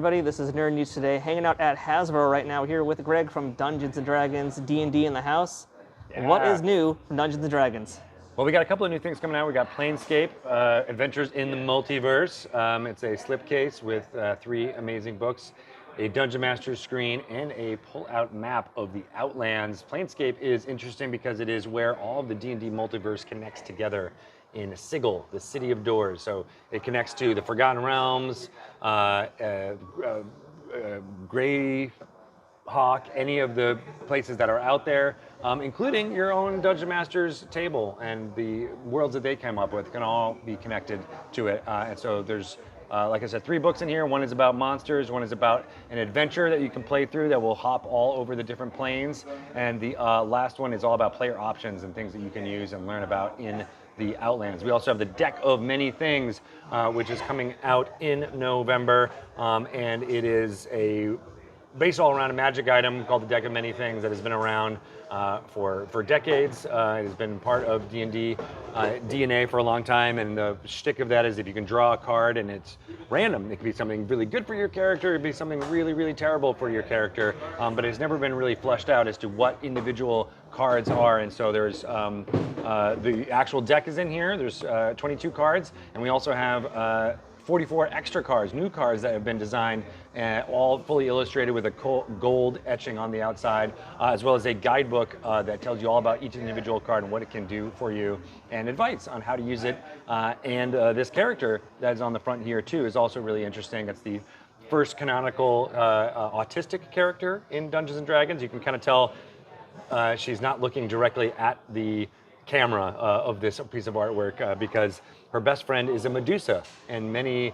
everybody? This is Nerd News Today, hanging out at Hasbro right now here with Greg from Dungeons & Dragons, D&D in the house. Yeah. What is new from Dungeons & Dragons? Well, we got a couple of new things coming out. We got Planescape, Adventures in the Multiverse. It's a slipcase with 3 amazing books, a Dungeon Master's screen, and a pull-out map of the Outlands. Planescape is interesting because it is where all of the D&D multiverse connects together in Sigil, the City of Doors. So it connects to the Forgotten Realms, Grey Hawk, any of the places that are out there, including your own Dungeon Master's table, and the worlds that they came up with can all be connected to it. And so there's, like I said, 3 books in here. One is about monsters, one is about an adventure that you can play through that will hop all over the different planes, and the last one is all about player options and things that you can use and learn about in the Outlands. We also have the Deck of Many Things, which is coming out in November, and it is based all around a magic item called the Deck of Many Things that has been around for decades. It has been part of D&D DNA for a long time, and the shtick of that is if you can draw a card and it's random, it could be something really good for your character, it could be something really, really terrible for your character, but it's never been really fleshed out as to what individual cards are. And so there's the actual deck is in here. There's 22 cards, and we also have 44 extra cards, new cards that have been designed, all fully illustrated with a gold etching on the outside, as well as a guidebook that tells you all about each individual card and what it can do for you, and advice on how to use it. And this character that is on the front here too is also really interesting. It's the first canonical autistic character in Dungeons & Dragons. You can kind of tell she's not looking directly at the camera of this piece of artwork because her best friend is a Medusa, and many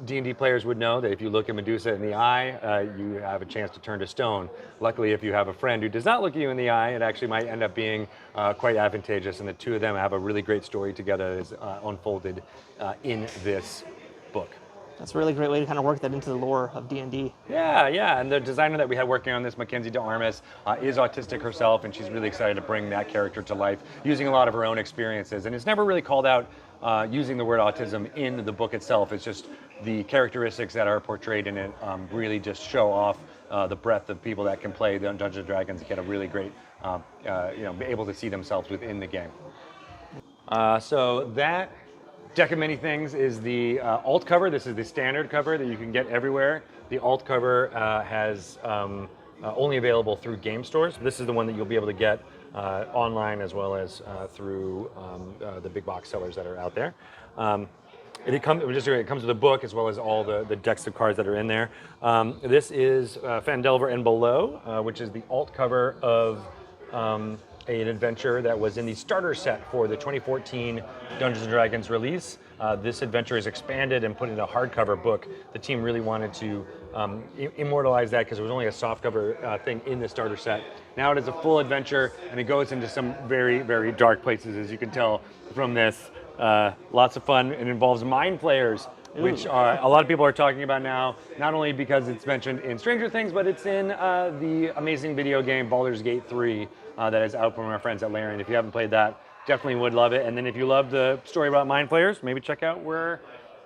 D&D players would know that if you look at Medusa in the eye, you have a chance to turn to stone. Luckily, if you have a friend who does not look at you in the eye, it actually might end up being quite advantageous, and the two of them have a really great story together that is unfolded in this book. That's a really great way to kind of work that into the lore of D&D. Yeah, and the designer that we had working on this, Mackenzie DeArmas, is autistic herself, and she's really excited to bring that character to life using a lot of her own experiences. And it's never really called out using the word autism in the book itself. It's just the characteristics that are portrayed in it really just show off the breadth of people that can play Dungeons & Dragons and get a really great, be able to see themselves within the game. So that Deck of Many Things is the alt cover. This is the standard cover that you can get everywhere. The alt cover has only available through game stores. This is the one that you'll be able to get online as well as through the big box sellers that are out there. It comes with a book as well as all the decks of cards that are in there. This is Phandelver and Below, which is the alt cover of an adventure that was in the starter set for the 2014 Dungeons & Dragons release. This adventure is expanded and put in a hardcover book. The team really wanted to immortalize that because it was only a softcover thing in the starter set. Now it is a full adventure, and it goes into some very, very dark places, as you can tell from this. Lots of fun. It involves mind flayers, which a lot of people are talking about now, not only because it's mentioned in Stranger Things, but it's in the amazing video game Baldur's Gate 3 that is out from our friends at Larian. If you haven't played that, definitely would love it. And then if you love the story about mind flayers, maybe check out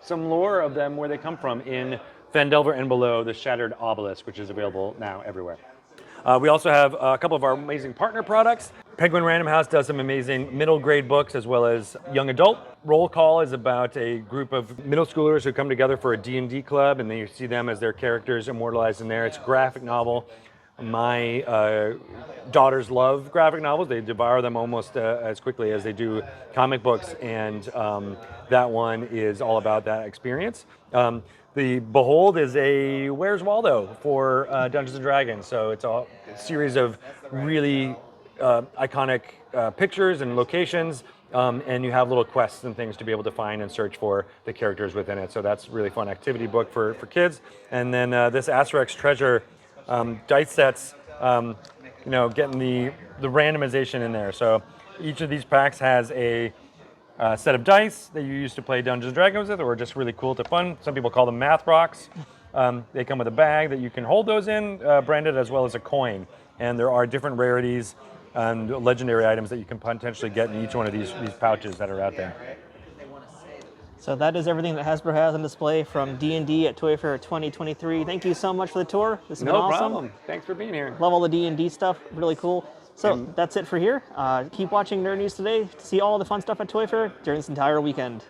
some lore of them, where they come from in Phandelver and Below, the Shattered Obelisk, which is available now everywhere. We also have a couple of our amazing partner products. Penguin Random House does some amazing middle grade books as well as young adult. Roll Call is about a group of middle schoolers who come together for a D&D club, and then you see them as their characters immortalized in there. It's a graphic novel. My daughters love graphic novels. They devour them almost as quickly as they do comic books, and that one is all about that experience. The Behold is a Where's Waldo for Dungeons & Dragons. So it's a series of really iconic pictures and locations, and you have little quests and things to be able to find and search for the characters within it. So that's a really fun activity book for kids. And then this Asterix Treasure dice sets, getting the randomization in there. So each of these packs has a set of dice that you use to play Dungeons & Dragons with, or just really cool to fun. Some people call them math rocks. They come with a bag that you can hold those in, branded, as well as a coin. And there are different rarities and legendary items that you can potentially get in each one of these pouches that are out there. So that is everything that Hasbro has on display from D&D at Toy Fair 2023. Thank you so much for the tour. This has been awesome. No problem. Thanks for being here. Love all the D&D stuff. Really cool. So that's it for here. Keep watching Nerd News Today to see all the fun stuff at Toy Fair during this entire weekend.